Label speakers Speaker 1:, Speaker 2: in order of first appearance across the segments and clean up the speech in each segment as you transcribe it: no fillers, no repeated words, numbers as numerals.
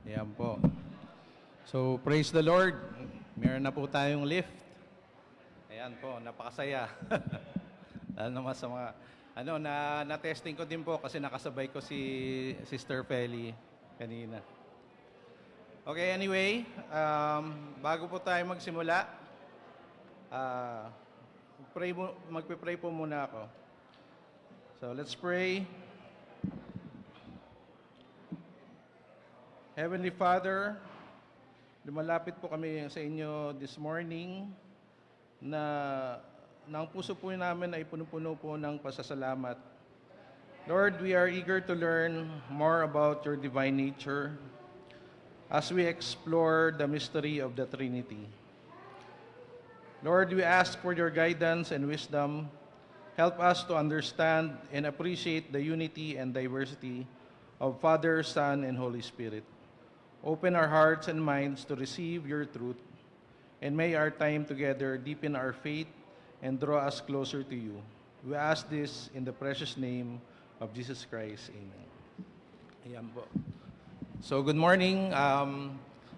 Speaker 1: Ayan po. So, praise the Lord. Meron na po tayong lift. Ayan po, napakasaya. Lalo naman sa mga, na-testing ko din po kasi nakasabay ko si Sister Feli kanina. Okay, anyway, bago po tayo magsimula, magpe-pray po muna ako. So, let's pray. Heavenly Father, lumalapit po kami sa inyo this morning na ang puso po namin ay puno-puno po ng pasasalamat. Lord, we are eager to learn more about your divine nature as we explore the mystery of the Trinity. Lord, we ask for your guidance and wisdom. Help us to understand and appreciate the unity and diversity of Father, Son, and Holy Spirit. Open our hearts and minds to receive your truth, and may our time together deepen our faith and draw us closer to you. We ask this in the precious name of Jesus Christ. Amen. Ayan po. So, good morning.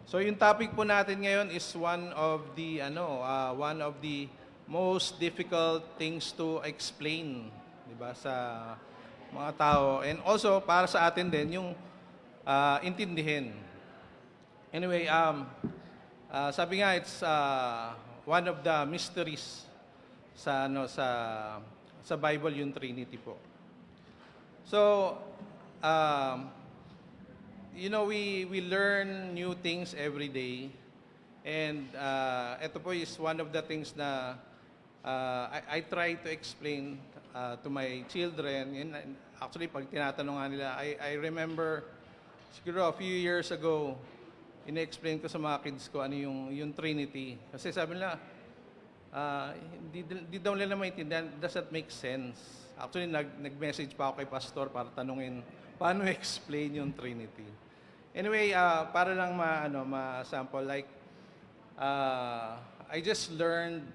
Speaker 1: So, yung topic po natin ngayon is one of the most difficult things to explain, di ba, sa mga tao. And also, para sa atin din, yung intindihin. Anyway, sabi nga it's one of the mysteries sa Bible, yung Trinity po. So, we learn new things every day, and ito po is one of the things na I try to explain to my children. And actually, pag tinatanong nga nila, I remember siguro a few years ago, ina-explain ko sa mga kids ko ano yung Trinity. Kasi sabi nila, hindi daw nila maintindihan, does that make sense? Actually, nag-message pa ako kay Pastor para tanungin, paano explain yung Trinity? Anyway, para lang ma-sample, like, I just learned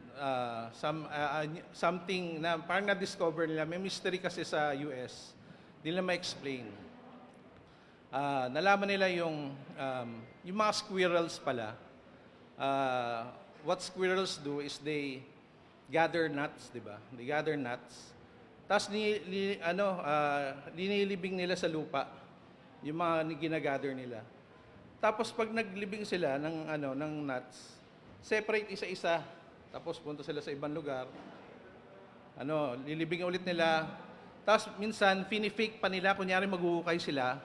Speaker 1: something na parang na-discover nila. May mystery kasi sa US, hindi nila ma-explain. Nalaman nila yung mga squirrels pala. What squirrels do is they gather nuts, di ba? They gather nuts. Tapos linilibing nila sa lupa yung mga ginagather nila. Tapos pag naglibing sila ng nuts, separate isa-isa. Tapos punta sila sa ibang lugar. Lilibing ulit nila. Tapos minsan fini-fake pa nila, kunyari maghuhukay sila,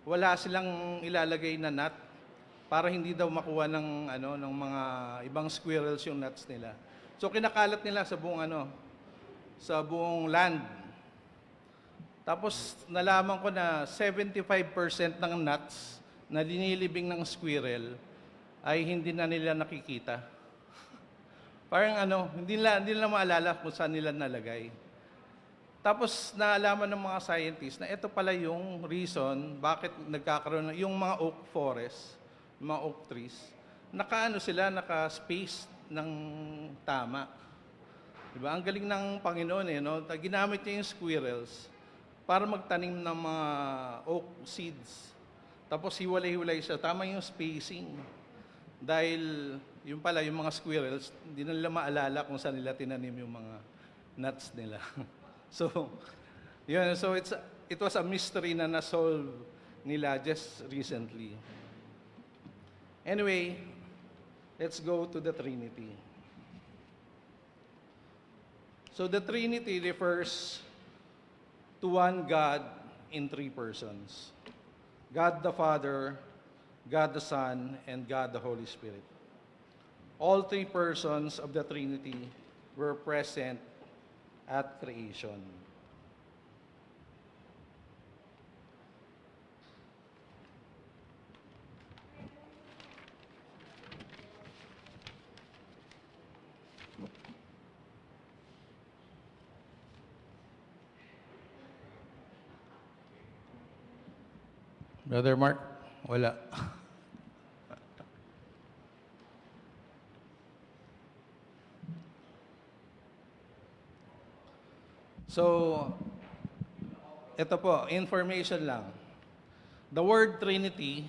Speaker 1: wala silang ilalagay na nut para hindi daw makuha ng mga ibang squirrels yung nuts nila. So kinakalat nila sa buong land. Tapos nalaman ko na 75% ng nuts na linilibing ng squirrel ay hindi na nila nakikita. Parang hindi nila maalala kung saan nila nalagay. Tapos naalaman ng mga scientists na ito pala yung reason bakit nagkakaroon yung mga oak forest, mga oak trees, naka-space ng tama. Diba? Ang galing ng Panginoon ginamit niya yung squirrels para magtanim ng mga oak seeds. Tapos hiwalay-hiwalay siya, tama yung spacing. Dahil yung mga squirrels, hindi na nila maalala kung saan nila tinanim yung mga nuts nila. So it was a mystery na na-solve nila just recently. Anyway, let's go to the Trinity. So the Trinity refers to one God in three persons. God the Father, God the Son, and God the Holy Spirit. All three persons of the Trinity were present at creation. Brother Mark, wala. So, ito po, information lang. The word Trinity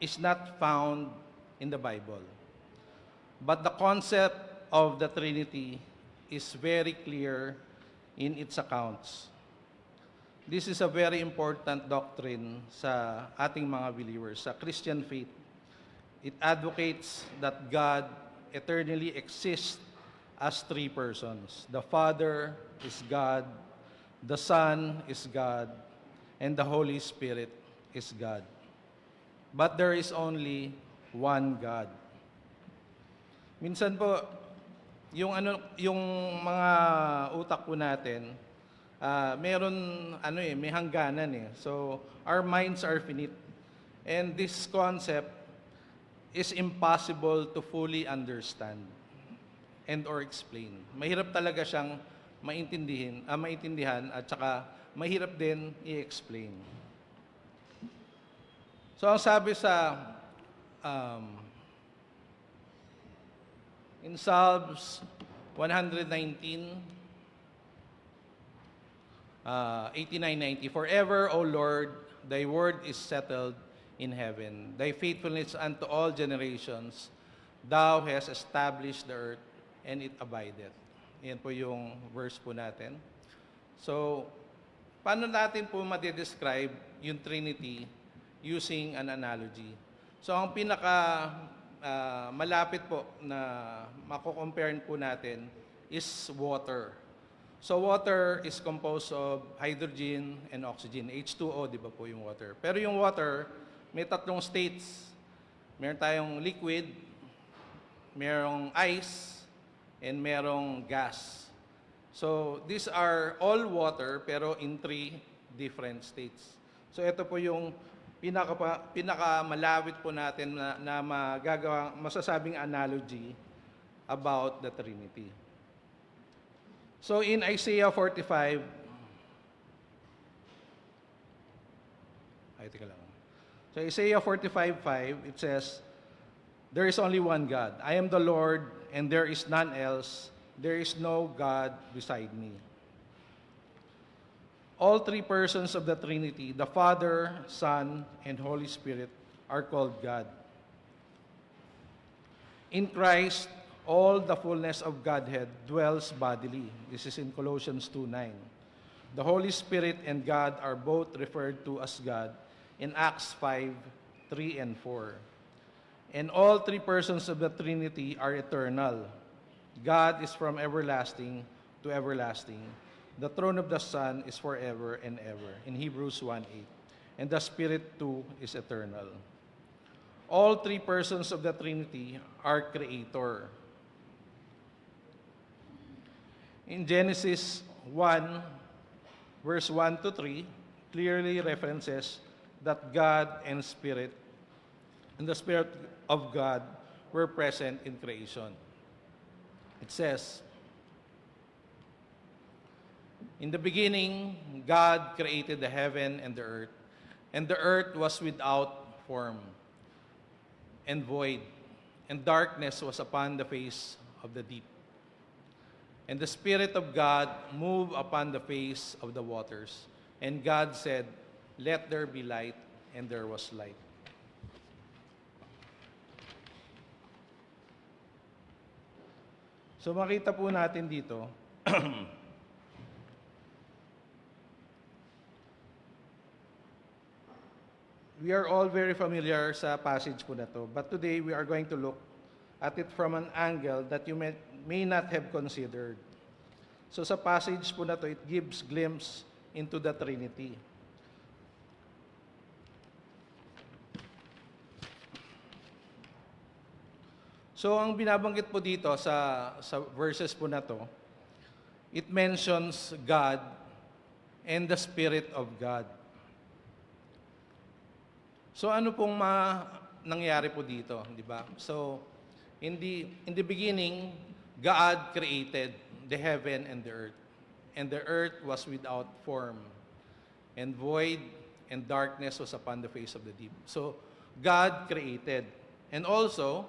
Speaker 1: is not found in the Bible. But the concept of the Trinity is very clear in its accounts. This is a very important doctrine sa ating mga believers, sa Christian faith. It advocates that God eternally exists as three persons. The Father is God, the Son is God, and the Holy Spirit is God. But there is only one God. Minsan po, yung mga utak po natin, may hangganan eh. So, our minds are finite. And this concept is impossible to fully understand and or explain. Mahirap talaga siyang maintindihan at saka mahirap din i-explain. So, ang sabi sa in Psalms 119, 89-90, Forever, O Lord, thy word is settled in heaven. Thy faithfulness unto all generations. Thou hast established the earth, and it abideth. Yan po yung verse po natin. So, paano natin po ma-describe yung Trinity using an analogy? So, ang pinaka malapit po na mako-compare po natin is water. So water is composed of hydrogen and oxygen. H2O, di ba po yung water? Pero yung water, may tatlong states. Meron tayong liquid, merong ice, and merong gas. So these are all water pero in three different states. So ito po yung pinakamalawit po natin na masasabing analogy about the Trinity. So in Isaiah 45, So Isaiah 45:5, it says, there is only one God. I am the Lord, and there is none else. There is no God beside me. All three persons of the Trinity, the Father, Son, and Holy Spirit, are called God. In Christ, all the fullness of Godhead dwells bodily. This is in Colossians 2:9. The Holy Spirit and God are both referred to as God in Acts 5:3 and 4. And all three persons of the Trinity are eternal. God is from everlasting to everlasting. The throne of the Son is forever and ever, in Hebrews 1:8. And the Spirit too is eternal. All three persons of the Trinity are creator. In Genesis 1, verse 1 to 3, clearly references that God and the Spirit of God were present in creation. It says, in the beginning, God created the heaven and the earth was without form and void, and darkness was upon the face of the deep. And the Spirit of God moved upon the face of the waters. And God said, let there be light, and there was light. So makita po natin dito, we are all very familiar sa passage po na to, but today we are going to look at it from an angle that you may not have considered. So sa passage po na to, it gives glimpse into the Trinity. So ang binabanggit po dito sa verses po na to, it mentions God and the Spirit of God. So ano pong nangyari po dito, di ba? So in the beginning, God created the heaven and the earth was without form, and void and darkness was upon the face of the deep. So God created, and also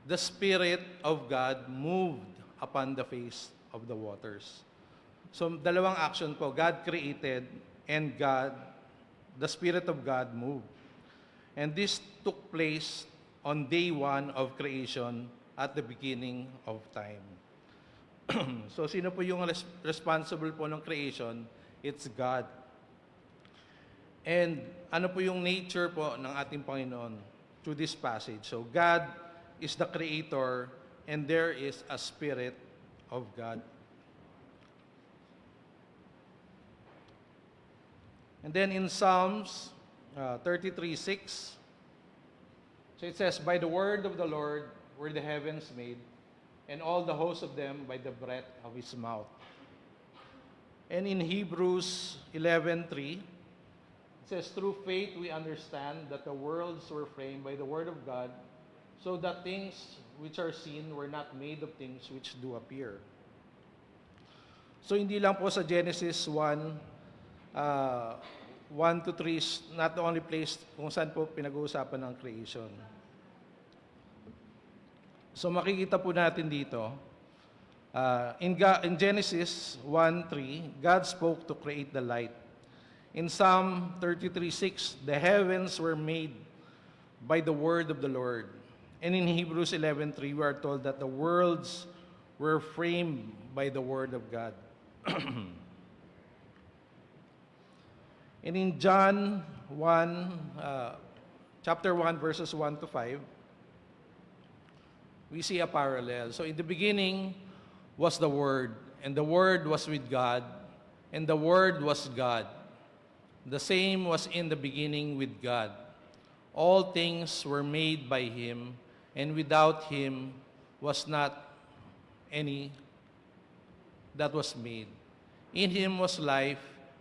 Speaker 1: the Spirit of God moved upon the face of the waters. So dalawang action po, God created and the Spirit of God moved. And this took place on day one of creation at the beginning of time. So sino po yung responsible po ng creation? It's God. And ano po yung nature po ng ating Panginoon through this passage? So God is the creator and there is a spirit of God. And then in Psalms 33:6, so it says, "By the word of the Lord were the heavens made, and all the hosts of them by the breath of his mouth." And in Hebrews 11:3, it says, "Through faith we understand that the worlds were framed by the word of God, so that things which are seen were not made of things which do appear." So hindi lang po sa Genesis 1 to 3 is not the only place kung saan po pinag-uusapan ng creation. So makikita po natin dito, in Genesis 1:3, God spoke to create the light. In Psalm 33:6, the heavens were made by the word of the Lord. And in Hebrews 11:3, we are told that the worlds were framed by the word of God. And in John 1, chapter 1, verses 1 to 5, we see a parallel. So in the beginning was the Word, and the Word was with God, and the Word was God. The same was in the beginning with God. All things were made by him, and without him was not any that was made. In him was life,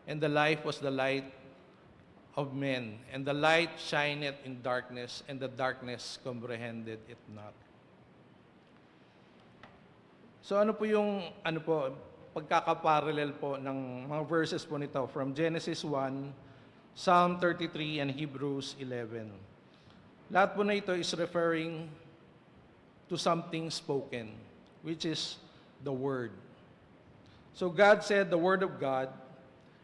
Speaker 1: and the life was the light of men. And the light shineth in darkness, and the darkness comprehended it not. So ano po yung pagkakaparallel po ng mga verses po nito from Genesis 1, Psalm 33, and Hebrews 11. Lahat po na ito is referring to something spoken, which is the Word. So God said the Word of God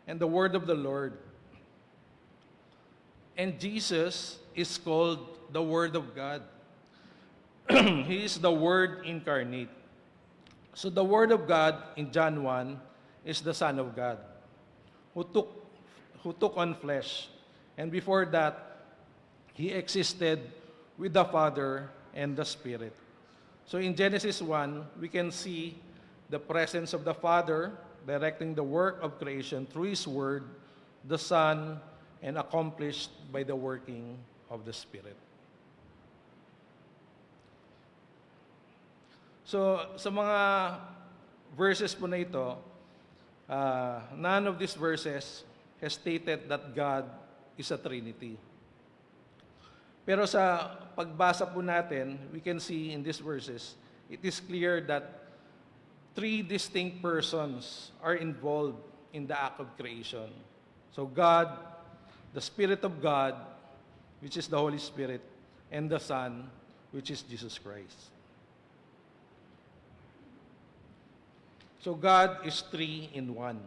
Speaker 1: and the Word of the Lord. And Jesus is called the Word of God. He is the Word incarnate. So the Word of God in John 1 is the Son of God who took on flesh. And before that, he existed with the Father and the Spirit. So in Genesis 1, we can see the presence of the Father directing the work of creation through his Word, the Son, and accomplished by the working of the Spirit. So, sa mga verses po na ito, none of these verses has stated that God is a Trinity. Pero sa pagbasa po natin, we can see in these verses, it is clear that three distinct persons are involved in the act of creation. So God, the Spirit of God, which is the Holy Spirit, and the Son, which is Jesus Christ. So God is three in one.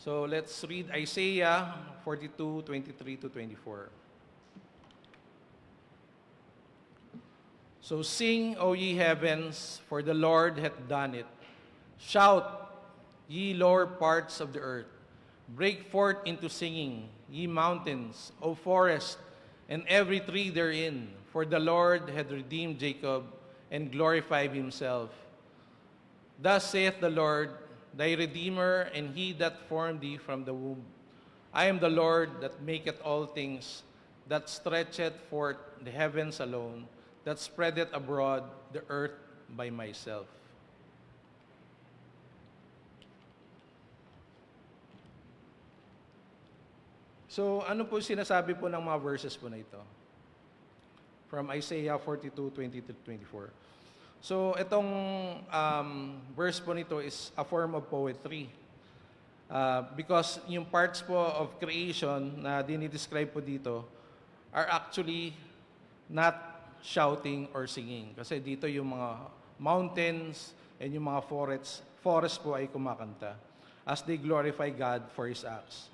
Speaker 1: So let's read Isaiah 42:23 to 24. So sing, O ye heavens, for the Lord hath done it. Shout, ye lower parts of the earth. Break forth into singing, ye mountains, O forest, and every tree therein. For the Lord hath redeemed Jacob, and glorified himself. Thus saith the Lord, thy Redeemer, and he that formed thee from the womb. I am the Lord that maketh all things, that stretcheth forth the heavens alone, that spreadeth abroad the earth by myself. So, ano po sinasabi po ng mga verses po na ito? From Isaiah 42:20 to 24. So, itong verse po nito is a form of poetry. Because yung parts po of creation na dinidescribe po dito are actually not shouting or singing. Kasi dito yung mga mountains and yung mga forest po ay kumakanta as they glorify God for His acts.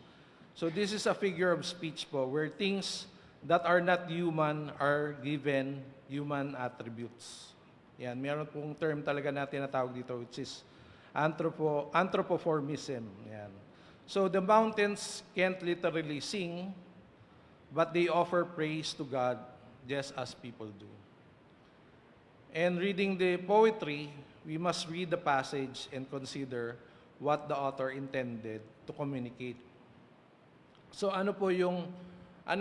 Speaker 1: So this is a figure of speech po where things that are not human are given human attributes. Yan, meron pong term talaga na tinatawag dito which is anthropomorphism. Yan. So the mountains can't literally sing, but they offer praise to God just as people do. And reading the poetry, we must read the passage and consider what the author intended to communicate. So ano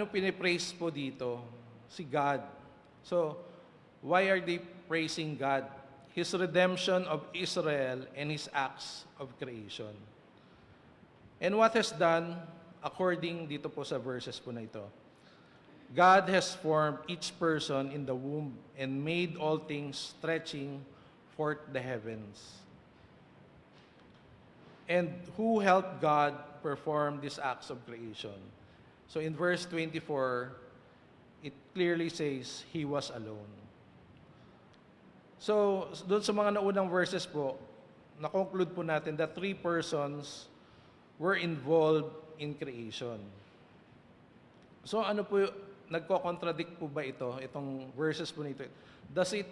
Speaker 1: pinipraise po dito? Si God. So, why are they praising God? His redemption of Israel and His acts of creation. And what has done, according dito po sa verses po na ito, God has formed each person in the womb and made all things stretching forth the heavens. And who helped God perform these acts of creation? So in verse 24, it clearly says, He was alone. So, doon sa mga naunang verses po, na-conclude po natin that three persons were involved in creation. So ano po, nagko-contradict po ba ito, itong verses po nito? Does it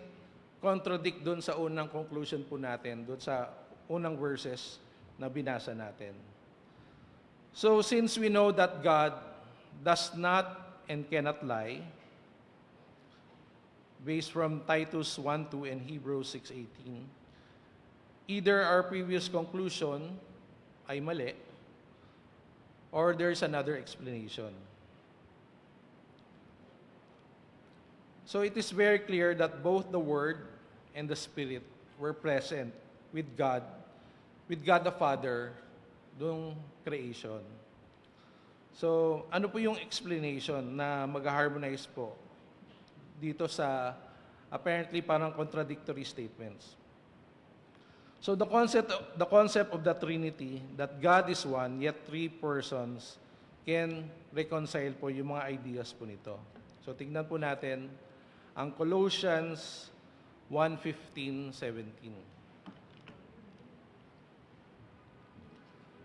Speaker 1: contradict doon sa unang conclusion po natin, doon sa unang verses na binasa natin? So since we know that God does not and cannot lie, based from Titus 1:2 and Hebrews 6:18, either our previous conclusion ay mali, or there's another explanation. So it is very clear that both the Word and the Spirit were present with God the Father, doong creation. So, ano po yung explanation na mag-harmonize po dito sa apparently parang contradictory statements? So the concept of the Trinity, that God is one, yet three persons, can reconcile po yung mga ideas po nito. So tignan po natin ang Colossians 1:15-17.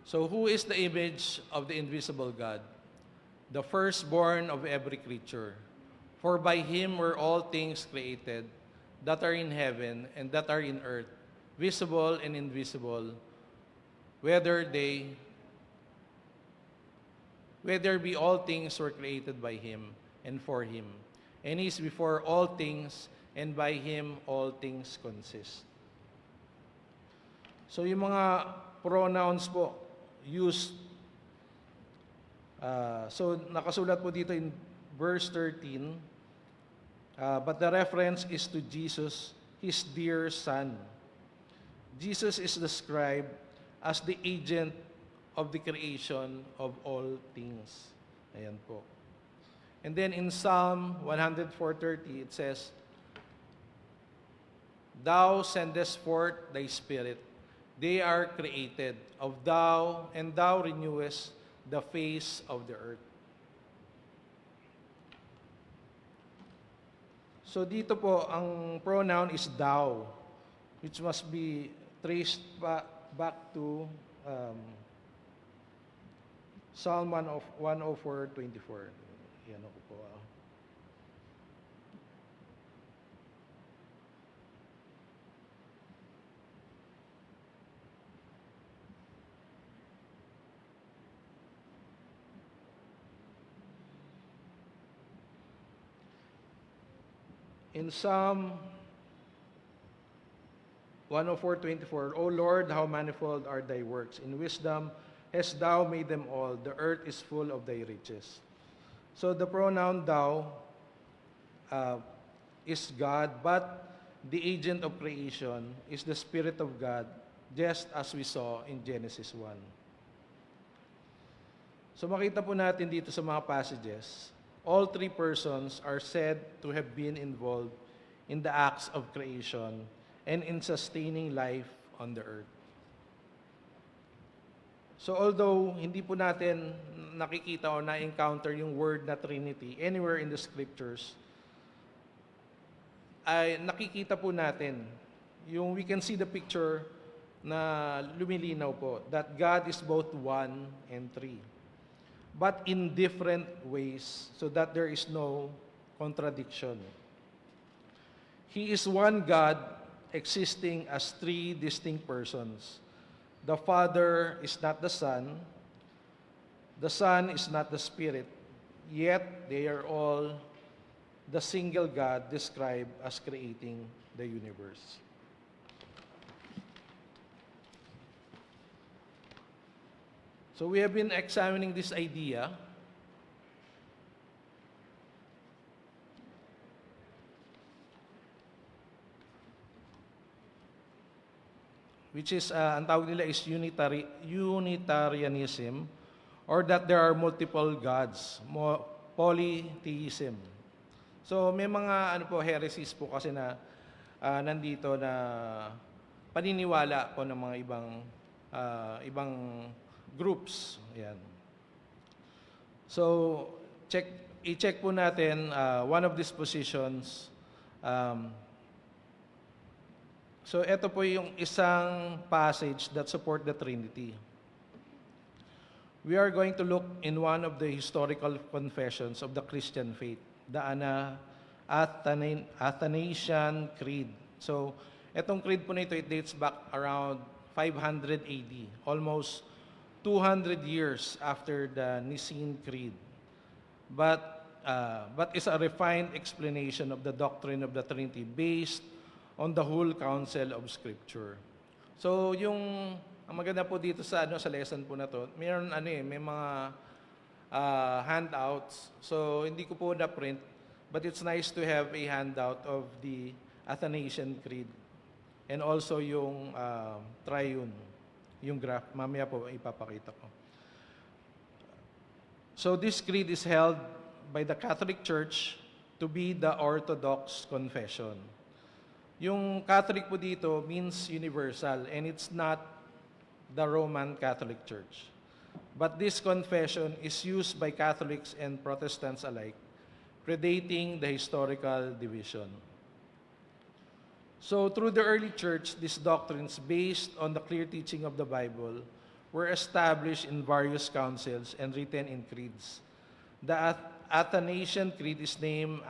Speaker 1: So who is the image of the invisible God? The firstborn of every creature. For by Him were all things created, that are in heaven and that are in earth, visible and invisible, whether be all things were created by Him and for Him. And He is before all things, and by Him all things consist. So yung mga pronouns po used, so nakasulat po dito in verse 13, but the reference is to Jesus, His dear Son. Jesus is described as the agent of the creation of all things. Ayan po. And then in Psalm 104:30, it says, Thou sendest forth Thy Spirit, they are created of Thou, and Thou renewest the face of the earth. So dito po, ang pronoun is Thou, which must be traced back to Psalm 104:24. Yan ako po. In Psalm 104:24, O Lord, how manifold are Thy works. In wisdom hast Thou made them all. The earth is full of Thy riches. So the pronoun Thou is God, but the agent of creation is the Spirit of God, just as we saw in Genesis 1. So makita po natin dito sa mga passages, all three persons are said to have been involved in the acts of creation and in sustaining life on the earth. So although hindi po natin nakikita o na-encounter yung word na Trinity anywhere in the Scriptures, ay nakikita po natin yung we can see the picture na lumilinaw po that God is both one and three. but in different ways, so that there is no contradiction. He is one God existing as three distinct persons. The Father is not the Son is not the Spirit, yet they are all the single God described as creating the universe. So we have been examining this idea, which is, ang tawag nila is Unitarianism, or that there are multiple gods, polytheism. So may mga heresies po kasi na nandito na paniniwala po ng mga ibang groups. Yan. So i-check po natin one of these positions. So ito po yung isang passage that support the Trinity. We are going to look in one of the historical confessions of the Christian faith, the Athanasian Creed. So, etong creed po nito, it dates back around 500 AD, almost 200 years after the Nicene Creed. But is a refined explanation of the doctrine of the Trinity based on the whole counsel of Scripture. So, ang maganda po dito sa lesson po na to, may mga handouts. So hindi ko po na-print, but it's nice to have a handout of the Athanasian Creed and also yung triune, yung graph. Mamaya po ipapakita ko. So this creed is held by the Catholic Church to be the Orthodox confession. Yung Catholic po dito means universal, and it's not the Roman Catholic Church. But this confession is used by Catholics and Protestants alike, predating the historical division. So through the early church, these doctrines based on the clear teaching of the Bible were established in various councils and written in creeds. The Athanasian Creed is named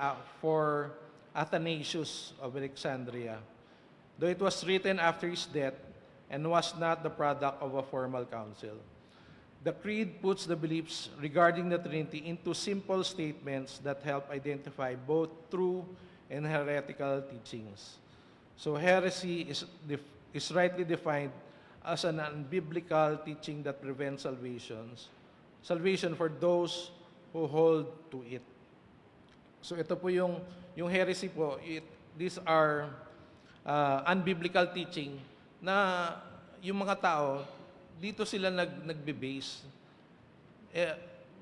Speaker 1: for Athanasius of Alexandria, though it was written after his death and was not the product of a formal council. The creed puts the beliefs regarding the Trinity into simple statements that help identify both true and heretical teachings. So heresy is rightly defined as an unbiblical teaching that prevents salvation for those who hold to it. So ito po yung heresy po, these are unbiblical teaching na yung mga tao, dito sila nagbe-base,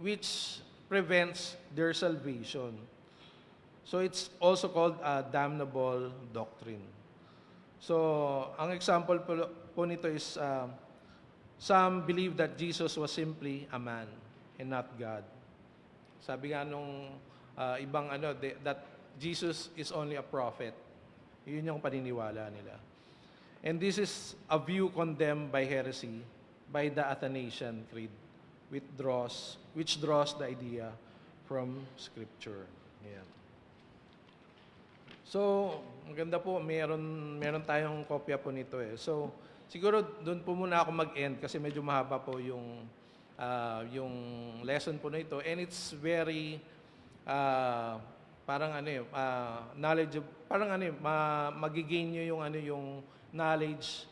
Speaker 1: which prevents their salvation. So it's also called a damnable doctrine. So ang example po nito is, some believe that Jesus was simply a man and not God. Sabi nga nung that Jesus is only a prophet. Yun yung paniniwala nila. And this is a view condemned by heresy by the Athanasian Creed, which draws the idea from Scripture. Ayan. So, maganda po, meron tayong kopya po nito eh. So, siguro doon po muna ako mag-end kasi medyo mahaba po yung lesson po na ito. And it's very knowledge, magigain nyo yung knowledge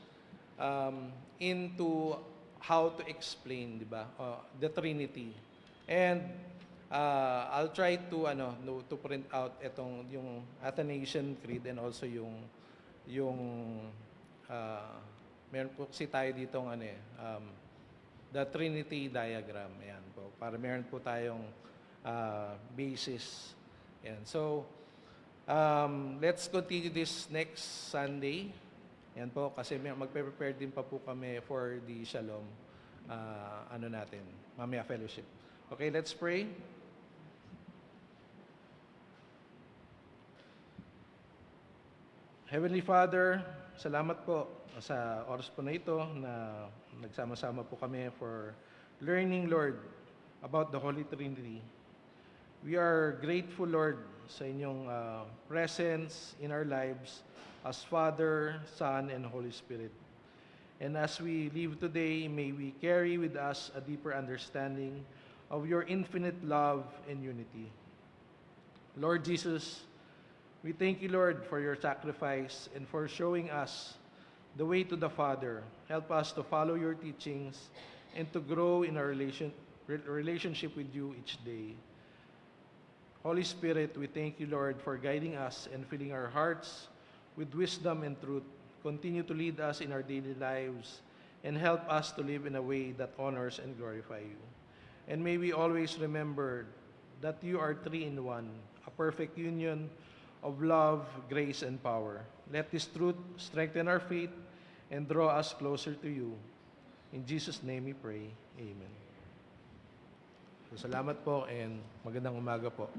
Speaker 1: into how to explain, di ba? The Trinity. And I'll try to to print out yung Athanasian Creed and also yung meron po kasi tayo ditong the Trinity diagram. Ayan po. Para meron po tayong basis. Ayan. So let's continue this next Sunday. Yan po, kasi magpe-prepare din pa po kami for the Shalom, mamaya fellowship. Okay, let's pray. Heavenly Father, salamat po sa oras po na ito na nagsama-sama po kami for learning, Lord, about the Holy Trinity. We are grateful, Lord, sa inyong presence in our lives as Father, Son, and Holy Spirit. And as we live today, may we carry with us a deeper understanding of your infinite love and unity. Lord Jesus, we thank you, Lord, for your sacrifice and for showing us the way to the Father. Help us to follow your teachings and to grow in our relationship with you each day. Holy Spirit, we thank you, Lord, for guiding us and filling our hearts with wisdom and truth. Continue to lead us in our daily lives and help us to live in a way that honors and glorify you. And may we always remember that you are three in one, a perfect union of love, grace, and power. Let this truth strengthen our faith and draw us closer to you. In Jesus' name we pray. Amen. So, salamat po and magandang umaga po.